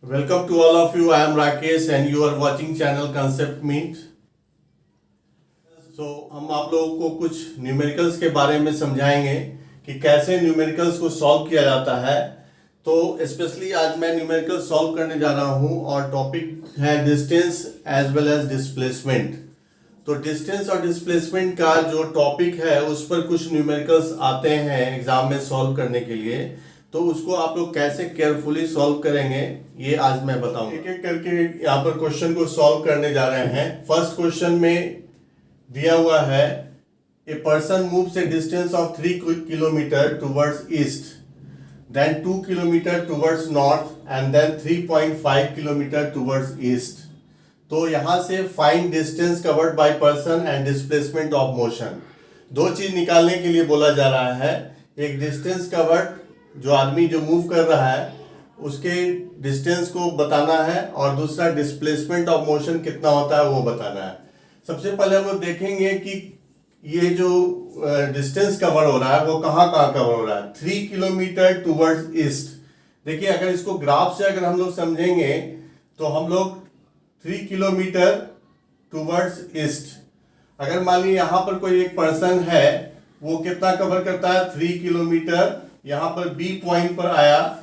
Welcome to all of you. I am Rakesh and you are watching channel Concept Meet. हम आप लोगों को कुछ न्यूमेरिकल्स के बारे में समझाएंगे कि कैसे न्यूमेरिकल्स को सॉल्व किया जाता है। तो स्पेशली आज मैं न्यूमेरिकल सॉल्व करने जा रहा हूं और टॉपिक है distance as well as displacement. तो डिस्टेंस और डिस्प्लेसमेंट का जो टॉपिक है उस पर कुछ न्यूमेरिकल्स आते हैं एग्जाम में सॉल्व करने के लिए, तो उसको आप लोग कैसे केयरफुली सॉल्व करेंगे ये आज मैं बताऊंगा। एक एक करके यहाँ पर क्वेश्चन को सॉल्व करने जा रहे हैं। फर्स्ट क्वेश्चन में दिया हुआ है a person moves a distance of 3 kilometre towards east, then 2 kilometre towards north and then 3.5 kilometre towards east. तो यहां से find distance covered by person and displacement of motion. दो चीज निकालने के लिए बोला जा रहा है, एक डिस्टेंस कवर्ड जो आदमी जो मूव कर रहा है उसके डिस्टेंस को बताना है और दूसरा डिस्प्लेसमेंट ऑफ मोशन कितना होता है वो बताना है। सबसे पहले हम लोग देखेंगे कि ये जो डिस्टेंस कवर हो रहा है वो कहाँ कवर हो रहा है। 3 किलोमीटर टुवर्ड्स ईस्ट। देखिए अगर इसको ग्राफ से अगर हम लोग समझेंगे तो हम लोग 3 किलोमीटर टुवर्ड्स ईस्ट, अगर मान लीजिए यहाँ पर कोई एक पर्सन है वो कितना कवर करता है 3 किलोमीटर, यहाँ पर बी पॉइंट पर आया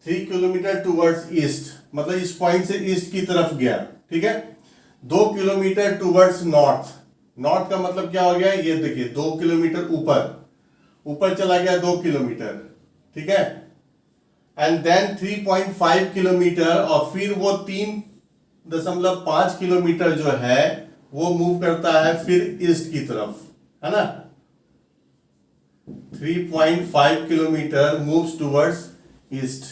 3 किलोमीटर टुवर्ड्स ईस्ट, मतलब इस पॉइंट से ईस्ट की तरफ गया, ठीक है। 2 किलोमीटर टुवर्ड्स नॉर्थ, नॉर्थ का मतलब क्या हो गया, ये देखिए 2 किलोमीटर ऊपर चला गया 2 किलोमीटर, ठीक है। एंड देन 3.5 किलोमीटर और फिर वो 3.5 किलोमीटर जो है वो मूव करता है फिर ईस्ट की तरफ, है ना। 3.5 किलोमीटर मूव्स टुवर्ड्स ईस्ट।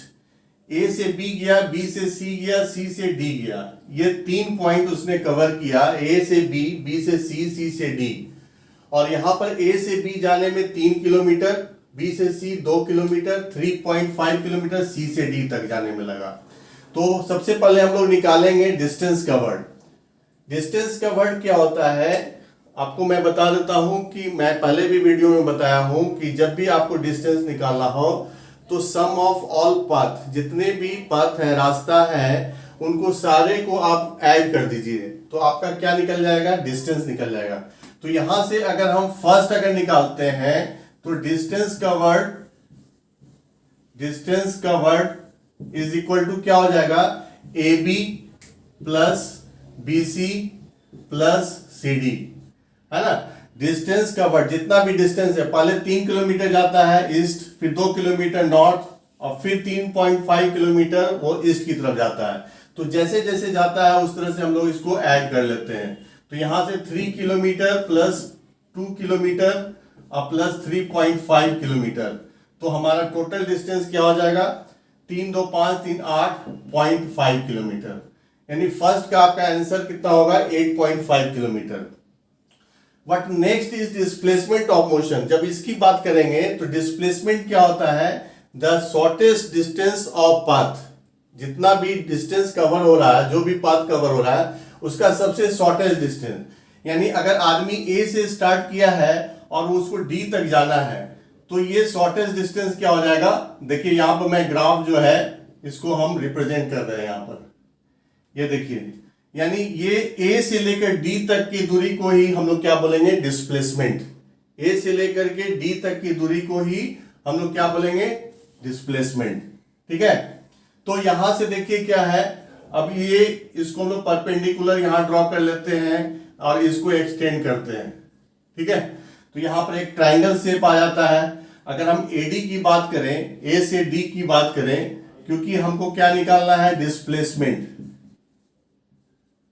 ए से बी गया, बी से सी गया, सी से डी गया। ये 3 पॉइंट उसने कवर किया, ए से बी, बी से सी, सी से डी। और यहां पर ए से बी जाने में 3 किलोमीटर, बी से सी 2 किलोमीटर, 3.5 किलोमीटर सी से डी तक जाने में लगा। तो सबसे पहले हम लोग निकालेंगे डिस्टेंस कवर्ड। डिस्टेंस कवर्ड क्या होता है आपको मैं बता देता हूं कि मैं पहले भी वीडियो में बताया हूं कि जब भी आपको डिस्टेंस निकालना हो तो सम ऑफ ऑल पाथ, जितने भी पाथ है, रास्ता है, उनको सारे को आप ऐड कर दीजिए तो आपका क्या निकल जाएगा, डिस्टेंस निकल जाएगा। तो यहां से अगर हम फर्स्ट अगर निकालते हैं तो distance covered is equal to क्या हो जाएगा, A B plus B C plus C D, है ना। डिस्टेंस कवर्ड जितना भी डिस्टेंस है, पहले 3 किलोमीटर जाता है ईस्ट, फिर 2 किलोमीटर नॉर्थ और फिर 3.5 किलोमीटर वो ईस्ट की तरफ जाता है। तो जैसे जैसे जाता है उस तरह से हम लोग इसको ऐड कर लेते हैं। तो यहां से 3 किलोमीटर प्लस 2 किलोमीटर और प्लस 3.5 किलोमीटर, तो हमारा टोटल डिस्टेंस क्या हो जाएगा, 3 2 5 3 8.5 किलोमीटर। यानी फर्स्ट का आपका आंसर कितना होगा, 8.5 kilometre. What next is displacement of motion। जब इसकी बात करेंगे तो डिस्प्लेसमेंट क्या होता है, the shortest distance of path. जितना भी डिस्टेंस कवर हो रहा है, जो भी पाथ कवर हो रहा है उसका सबसे शॉर्टेस्ट डिस्टेंस। यानी अगर आदमी ए से स्टार्ट किया है और उसको डी तक जाना है तो ये शॉर्टेस्ट डिस्टेंस क्या हो जाएगा। देखिए यहाँ पर मैं ग्राफ जो है इसको हम रिप्रेजेंट कर रहे हैं यहाँ पर, ये देखिए, यानी ये ए से लेकर डी तक की दूरी को ही हम लोग क्या बोलेंगे, डिस्प्लेसमेंट। ए से लेकर के डी तक की दूरी को ही हम लोग क्या बोलेंगे, डिस्प्लेसमेंट, ठीक है। तो यहां से देखिए क्या है, अब ये इसको हम लोग परपेंडिकुलर यहां ड्रॉ कर लेते हैं और इसको एक्सटेंड करते हैं, ठीक है। तो यहां पर एक ट्राइंगल शेप आ जाता है। अगर हम एडी की बात करें, ए से डी की बात करें, क्योंकि हमको क्या निकालना है, डिस्प्लेसमेंट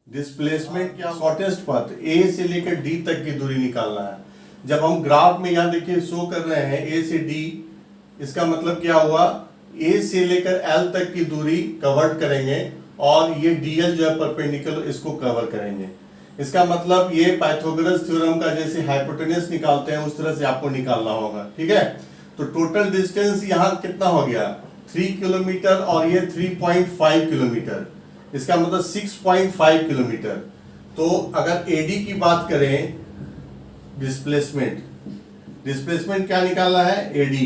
क्या, शॉर्टेस्ट पाथ, ए से लेकर डी तक की दूरी निकालना है। जब हम ग्राफ में यहां देखिए शो कर रहे हैं ए से डी, इसका मतलब क्या हुआ, ए से लेकर एल तक की दूरी कवर करेंगे और ये डीएल जो है परपेंडिकुलर इसको कवर करेंगे। इसका मतलब ये पाइथागोरस थ्योरम का जैसे हाइपोटेनस निकालते हैं उस तरह से आपको निकालना होगा, ठीक है। तो टोटल डिस्टेंस यहां कितना हो गया, 3 किलोमीटर और ये 3.5 किलोमीटर, इसका मतलब 6.5 किलोमीटर। तो अगर एडी की बात करें, डिस्प्लेसमेंट क्या निकालना है, एडी।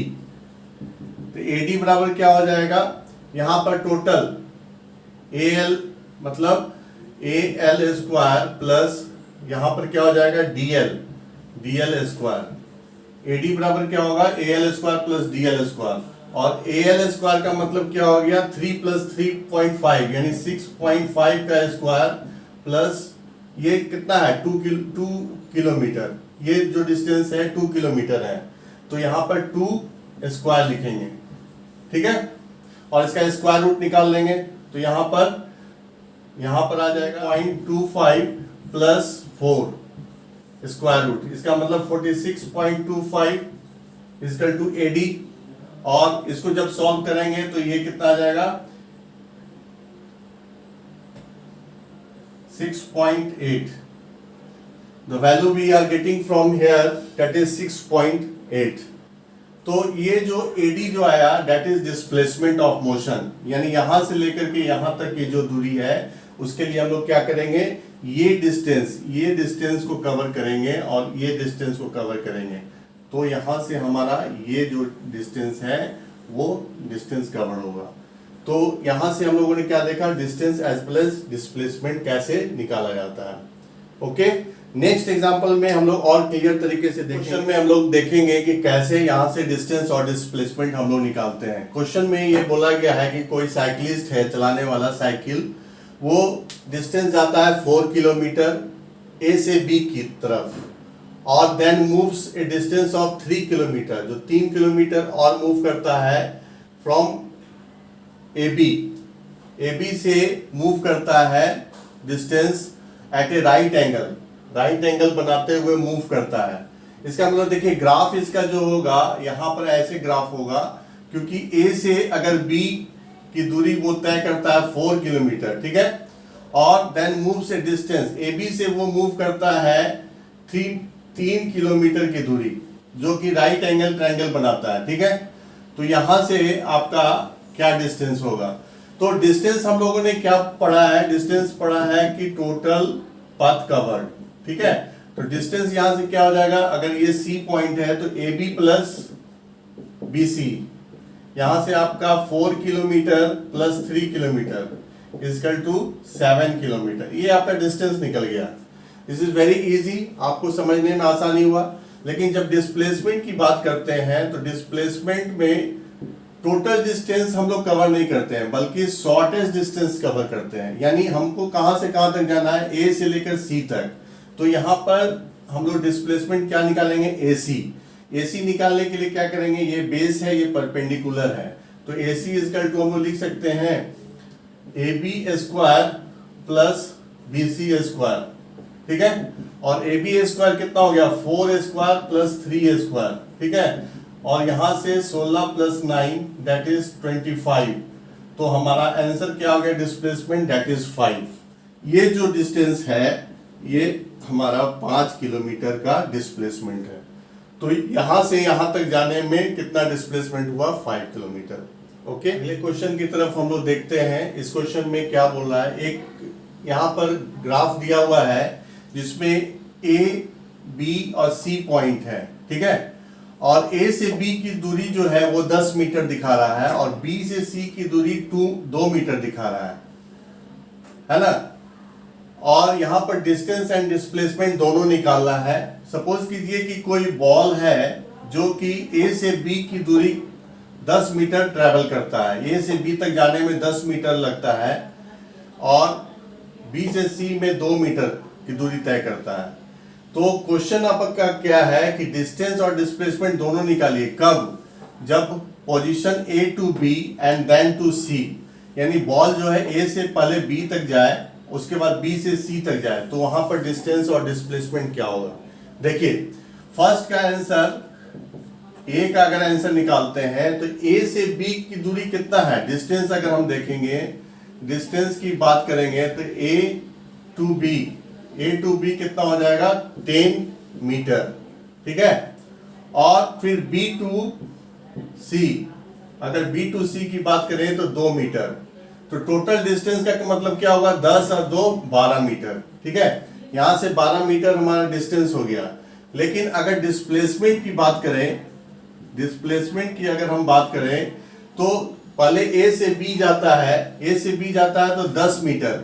तो एडी बराबर क्या हो जाएगा, यहां पर टोटल ए एल मतलब ए एल स्क्वायर प्लस यहां पर क्या हो जाएगा D L square. A D बराबर क्या होगा A L square plus D L square, और ए एल स्क्वायर का मतलब क्या हो गया 3 प्लस 3.5 यानी 6.5 का स्क्वायर प्लस ये कितना है 2 किलोमीटर, ये जो डिस्टेंस है 2 किलोमीटर है, तो यहां पर 2 स्क्वायर लिखेंगे, ठीक है, और इसका स्क्वायर रूट निकाल लेंगे, तो यहां पर आ जाएगा 0.25 प्लस 4 स्क्वायर रूट, इसका मतलब 46.25 इक्वल टू एडी, और इसको जब सॉल्व करेंगे तो ये कितना आ जाएगा 6.8। The value we are getting from here that is 6.8। तो ये जो AD जो आया that is displacement of motion, यानी यहां से लेकर के यहां तक की जो दूरी है उसके लिए हम लोग क्या करेंगे, ये डिस्टेंस को कवर करेंगे और ये डिस्टेंस को कवर करेंगे, तो यहां से हमारा ये जो डिस्टेंस है वो डिस्टेंस कवर होगा। तो यहां से हम लोगों ने क्या देखा, distance as well as displacement कैसे निकाला जाता है। ओके, नेक्स्ट एग्जांपल में हम लोग और क्लियर तरीके से क्वेश्चन में हम लोग देखेंगे कि कैसे यहां से डिस्टेंस और डिस्प्लेसमेंट हम लोग निकालते हैं। क्वेश्चन में ये बोला गया है कि कोई साइकिलिस्ट है, चलाने वाला साइकिल, वो डिस्टेंस जाता है 4 किलोमीटर ए से बी की तरफ, और then moves a distance of 3 kilometre, जो 3 किलोमीटर और मूव करता है फ्रॉम ए बी से मूव करता है distance at a right angle बनाते हुए मूव करता है। इसका मतलब देखिए ग्राफ इसका जो होगा यहां पर ऐसे ग्राफ होगा, क्योंकि ए से अगर बी की दूरी वो तय करता है 4 किलोमीटर, ठीक है, और then moves a distance, A B से वो मूव करता है 3 किलोमीटर की दूरी, जो कि राइट एंगल ट्रायंगल बनाता है, ठीक है। तो यहां से आपका क्या डिस्टेंस होगा, तो डिस्टेंस हम लोगों ने क्या पढ़ा है, डिस्टेंस पढ़ा है कि टोटल पाथ कवर्ड, ठीक है। तो डिस्टेंस यहां से क्या हो जाएगा, अगर ये सी पॉइंट है तो A B plus B C, यहां से आपका 4 kilometre plus 3 kilometre equal to 7 kilometre, ये आपका डिस्टेंस निकल गया। दिस इज वेरी इजी, आपको समझने में आसानी हुआ। लेकिन जब डिस्प्लेसमेंट की बात करते हैं तो डिस्प्लेसमेंट में टोटल डिस्टेंस हम लोग कवर नहीं करते हैं, बल्कि शॉर्टेस्ट डिस्टेंस कवर करते हैं, यानी हमको कहां से कहां तक जाना है, ए से लेकर सी तक। तो यहां पर हम लोग डिस्प्लेसमेंट क्या निकालेंगे, एसी निकालने के लिए क्या करेंगे, ये बेस है, ये परपेंडिकुलर है, तो एसी इक्वल टू हम लोग लिख सकते हैं A B square plus B C square, ठीक है, और ए बी स्क्वायर कितना हो गया 4 स्क्वायर प्लस 3 स्क्वायर, ठीक है, और यहां से 16 प्लस 9 दैट इज 25, तो हमारा आंसर क्या हो गया डिस्प्लेसमेंट दैट इज 5। ये जो डिस्टेंस है ये हमारा 5 किलोमीटर का डिस्प्लेसमेंट है। तो यहां से यहां तक जाने में कितना डिस्प्लेसमेंट हुआ 5 किलोमीटर। ओके, अगले क्वेश्चन की तरफ हम लोग देखते हैं। इस क्वेश्चन में क्या बोल रहा है, एक यहां पर ग्राफ दिया हुआ है जिसमें ए बी और सी पॉइंट है, ठीक है, और ए से बी की दूरी जो है वो 10 मीटर दिखा रहा है और बी से सी की दूरी 2 मीटर दिखा रहा है ना, और यहां पर डिस्टेंस एंड डिस्प्लेसमेंट दोनों निकालना है। सपोज कीजिए कि कोई बॉल है जो कि ए से बी की दूरी 10 मीटर ट्रेवल करता है, ए से बी तक जाने में 10 मीटर लगता है और बी से सी में 2 मीटर की दूरी तय करता है। तो क्वेश्चन आपका क्या है कि डिस्टेंस और डिस्प्लेसमेंट दोनों निकालिए, कब, जब position A to B and then to C, यानी बॉल जो है ए से पहले बी तक जाए उसके बाद बी से सी तक जाए, तो वहां पर डिस्टेंस और डिस्प्लेसमेंट क्या होगा। देखिए फर्स्ट का आंसर, ए का अगर आंसर निकालते हैं तो ए से बी की दूरी कितना है, डिस्टेंस अगर हम देखेंगे, डिस्टेंस की बात करेंगे तो ए टू बी कितना हो जाएगा 10 मीटर, ठीक है, और फिर बी टू सी, अगर बी टू सी की बात करें तो 2 मीटर, तो टोटल डिस्टेंस का मतलब क्या होगा 10 और 2 12 मीटर, ठीक है, यहां से 12 मीटर हमारा डिस्टेंस हो गया। लेकिन अगर डिस्प्लेसमेंट की बात करें, डिस्प्लेसमेंट की अगर हम बात करें तो पहले ए से बी जाता है, ए से बी जाता है तो 10 मीटर,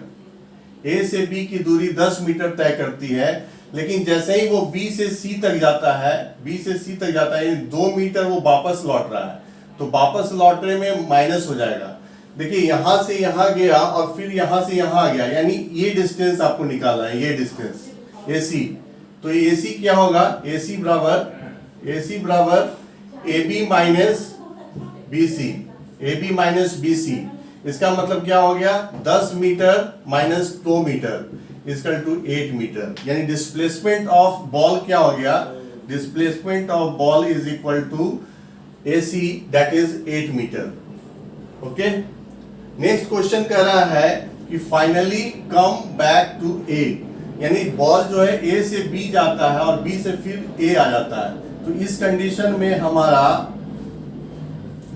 ए से बी की दूरी 10 मीटर तय करती है। लेकिन जैसे ही वो बी से सी तक जाता है, बी से सी तक जाता है, 2 मीटर वो वापस लौट रहा है, तो वापस लौटने में माइनस हो जाएगा। देखिए यहां से यहां गया और फिर यहां से यहां आ गया, यानी ये डिस्टेंस आपको निकालना है, ये डिस्टेंस AC। तो AC क्या होगा, AC बराबर AB minus BC, AB minus BC। इसका मतलब क्या हो गया, 10 metre minus 2 metre equal to 8 metre. यानी डिस्प्लेसमेंट ऑफ बॉल क्या हो गया, displacement of ball is equal to AC that is 8 metre. Okay, next question कह रहा है कि finally come back to A, यानी बॉल जो है A से B जाता है और B से फिर A आ जाता है। तो इस कंडीशन में हमारा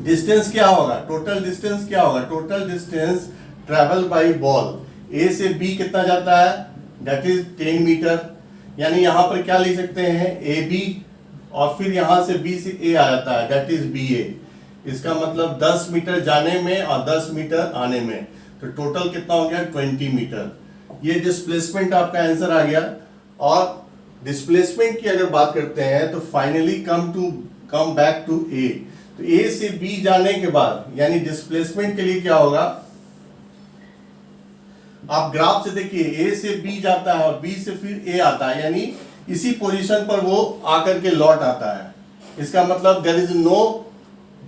डिस्टेंस क्या होगा, टोटल डिस्टेंस क्या होगा, total distance travel by ball A से B कितना जाता है, दैट इज 10 मीटर। यानी यहां पर क्या लिख सकते हैं, AB और फिर यहां से B से A आ जाता है, दैट इज BA। इसका मतलब 10 मीटर जाने में और 10 मीटर आने में, तो टोटल कितना हो गया, 20 मीटर। ये डिस्प्लेसमेंट आपका आंसर आ गया। और डिस्प्लेसमेंट की अगर बात करते हैं तो finally come back to A, तो A से B जाने के बाद यानी डिस्प्लेसमेंट के लिए क्या होगा, आप ग्राफ से देखिए A से B जाता है और B से फिर A आता है, यानी इसी पोजीशन पर वो आकर के लौट आता है। इसका मतलब देयर इज नो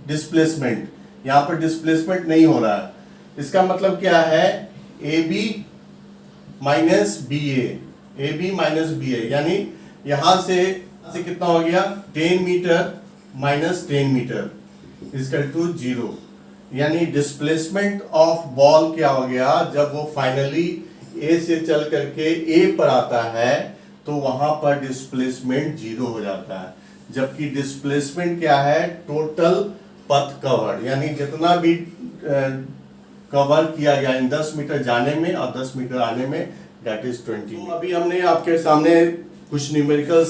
डिस्प्लेसमेंट, यहां पर डिस्प्लेसमेंट नहीं हो रहा है। इसका मतलब क्या है, AB minus BA, AB minus BA, यानी यहां से कितना हो गया, 10 metre minus 10 metre equal to 0। यानी डिस्प्लेसमेंट ऑफ बॉल क्या हो गया, जब वो फाइनली A से चल करके A पर आता है तो वहां पर डिस्प्लेसमेंट 0 हो जाता है। जबकि डिस्प्लेसमेंट क्या है, टोटल पथ कवर, यानी जितना भी कवर किया गया इन 10 मीटर जाने में और 10 मीटर आने में, दैट इज 20। तो अभी हमने आपके सामने कुछ न्यूमेरिकल्स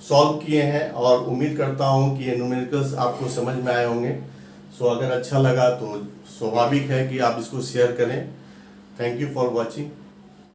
सॉल्व किए हैं और उम्मीद करता हूं कि ये न्यूमेरिकल्स आपको समझ में आए होंगे। सो अगर अच्छा लगा तो स्वाभाविक है कि आप इसको शेयर करें। Thank you for watching.